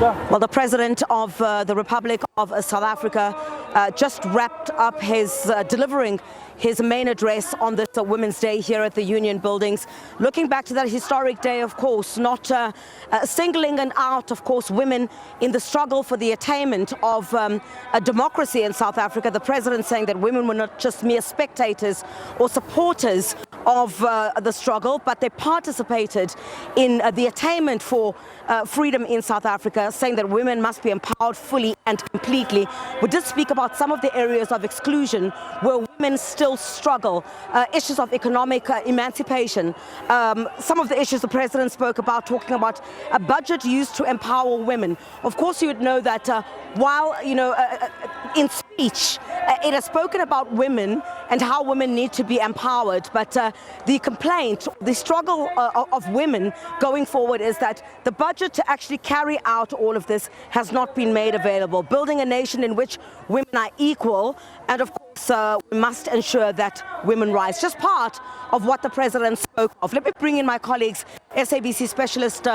Well, the President of the Republic of South Africa just wrapped up his delivering his main address on this Women's Day here at the Union Buildings, looking back to that historic day, of course, not singling out, of course, women in the struggle for the attainment of a democracy in South Africa. The President saying that women were not just mere spectators or supporters of the struggle, but they participated in the attainment for freedom in South Africa, saying that women must be empowered fully and completely. We did speak about some of the areas of exclusion where women still struggle, issues of economic emancipation, some of the issues the President spoke about, talking about a budget used to empower women. Of course, you would know that while, in speech, it has spoken about women and how women need to be empowered, but the complaint, the struggle of women going forward is that the budget to actually carry out all of this has not been made available. Building a nation in which women are equal, and of course we must ensure that women rise. Just part of what the President spoke of. Let me bring in my colleagues, SABC specialist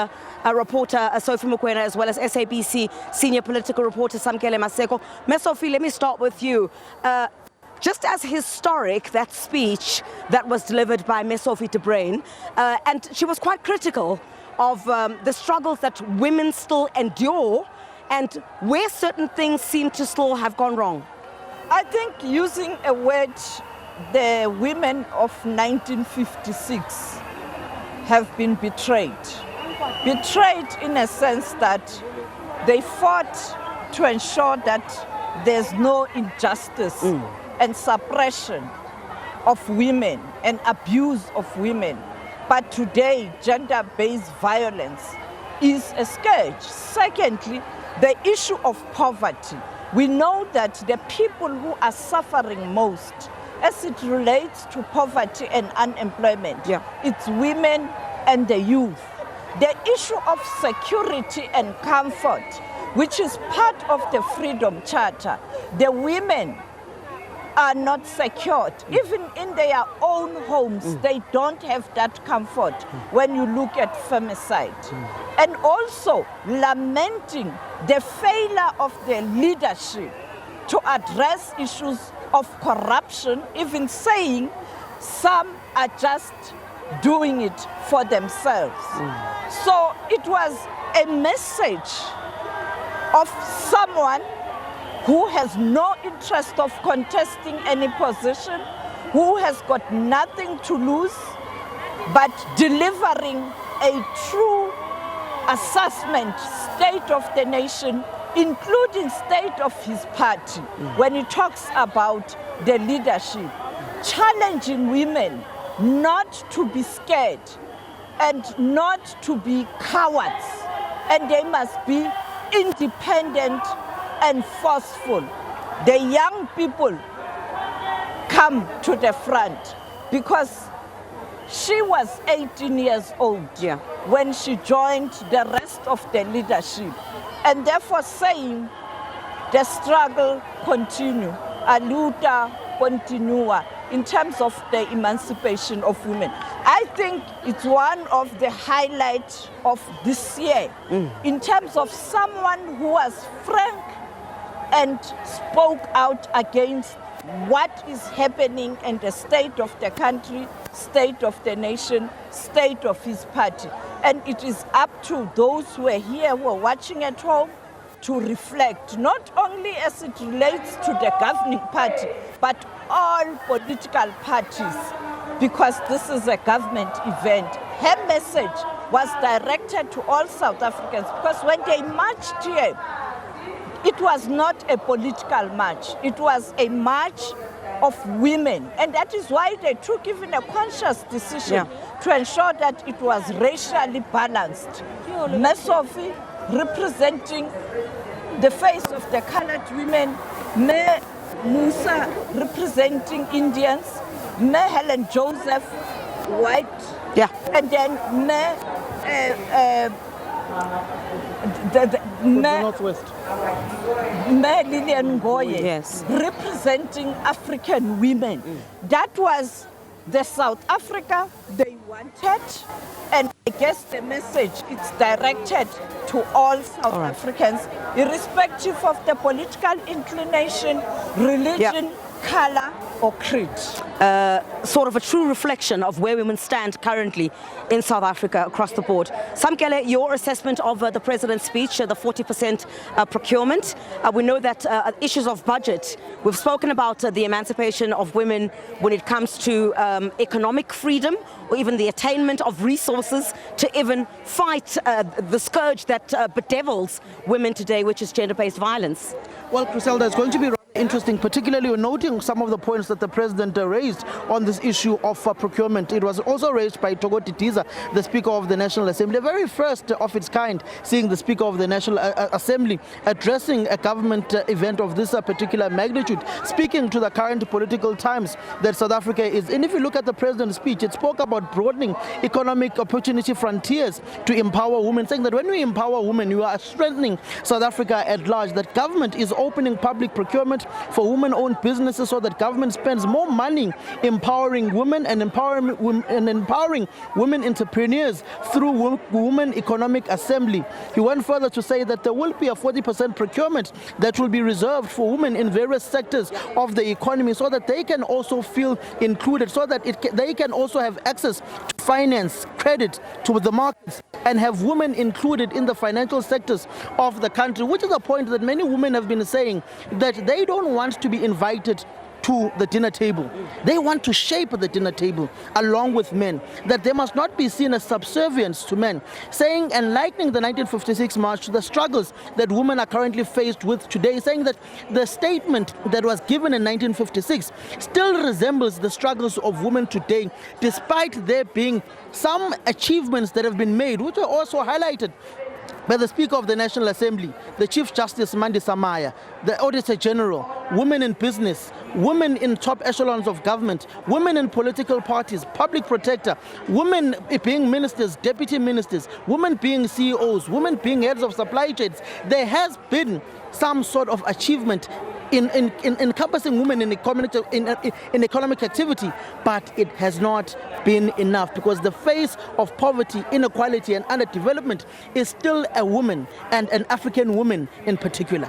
reporter Sophie Mokoena, as well as SABC senior political reporter Samkelo Maseko. Ms. Sophie, let me start with you. Just as historic, that speech that was delivered by Ms. Sophia De Bruyn, and she was quite critical of the struggles that women still endure and where certain things seem to still have gone wrong. I think using a word, the women of 1956 have been betrayed. Betrayed in a sense that they fought to ensure that there's no injustice and suppression of women and abuse of women. But today, gender-based violence is a scourge. Secondly, the issue of poverty. We know that the people who are suffering most as it relates to poverty and unemployment, it's women and the youth. The issue of security and comfort, which is part of the Freedom Charter, the women are not secured. Even in their own homes, they don't have that comfort when you look at femicide. And also lamenting the failure of the leadership to address issues of corruption, even saying some are just doing it for themselves. So it was a message of someone who has no interest of contesting any position, who has got nothing to lose, but delivering a true assessment, state of the nation, including state of his party, when he talks about the leadership, challenging women not to be scared and not to be cowards, and they must be independent and forceful. The young people come to the front because she was 18 years old when she joined the rest of the leadership, and therefore saying the struggle continue, a luta continua in terms of the emancipation of women. I think it's one of the highlights of this year in terms of someone who was frank and spoke out against what is happening in the state of the country, state of the nation, state of his party. And it is up to those who are here, who are watching at home, to reflect, not only as it relates to the governing party, but all political parties, because this is a government event. Her message was directed to all South Africans, because when they marched here, it was not a political march. It was a march of women. And that is why they took even a conscious decision to ensure that it was racially balanced. Ms. Sophie representing the face of the colored women, Ms. Musa representing Indians, Ms. Helen Joseph, white, and then Northwest. Lillian Ngoye representing African women. That was the South Africa they wanted, and I guess the message is directed to all South Africans, irrespective of the political inclination, religion, color, or creed. Sort of a true reflection of where women stand currently in South Africa across the board. Samkelo, your assessment of the President's speech, the 40% procurement. We know that issues of budget, we've spoken about the emancipation of women when it comes to economic freedom, or even the attainment of resources to even fight the scourge that bedevils women today, which is gender-based violence. Well, Chriselda, it's going to be interesting, particularly noting some of the points that the President raised on this issue of procurement. It was also raised by Togo Titiza, the Speaker of the National Assembly, the very first of its kind, seeing the Speaker of the National Assembly addressing a government event of this particular magnitude, speaking to the current political times that South Africa is in. If you look at the President's speech, it spoke about broadening economic opportunity frontiers to empower women, saying that when we empower women, you are strengthening South Africa at large, that government is opening public procurement for women-owned businesses so that government spends more money empowering women and empowering women entrepreneurs through Women Economic Assembly. He went further to say that there will be a 40% procurement that will be reserved for women in various sectors of the economy so that they can also feel included, so that they can also have access to finance, credit, to the markets, and have women included in the financial sectors of the country, which is a point that many women have been saying, that they don't want to be invited to the dinner table. They want to shape the dinner table along with men, that they must not be seen as subservience to men, saying and likening the 1956 march to the struggles that women are currently faced with today, saying that the statement that was given in 1956 still resembles the struggles of women today, despite there being some achievements that have been made, which are also highlighted by the Speaker of the National Assembly, the Chief Justice Mandi Samaya, the Auditor General, women in business, women in top echelons of government, women in political parties, public protector, women being ministers, deputy ministers, women being CEOs, women being heads of supply chains. There has been some sort of achievement in encompassing women in economic activity, but it has not been enough, because the face of poverty, inequality and underdevelopment is still a woman, and an African woman in particular.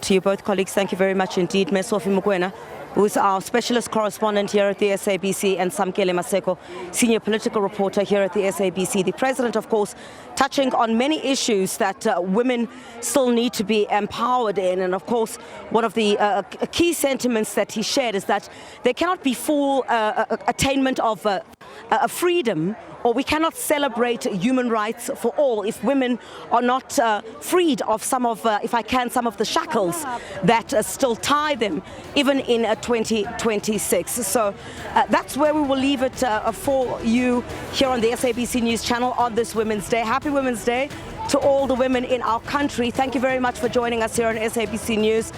To you both, colleagues, thank you very much indeed. Ms. Sophie Mokoena, who is our specialist correspondent here at the SABC, and Samkelo Maseko, senior political reporter here at the SABC. The President, of course, touching on many issues that women still need to be empowered in. And of course, one of the key sentiments that he shared is that there cannot be full attainment of freedom, or we cannot celebrate human rights for all if women are not freed of some of, if I can, some of the shackles that still tie them, even in 2026. So that's where we will leave it for you here on the SABC News Channel on this Women's Day. Happy Women's Day to all the women in our country. Thank you very much for joining us here on SABC News.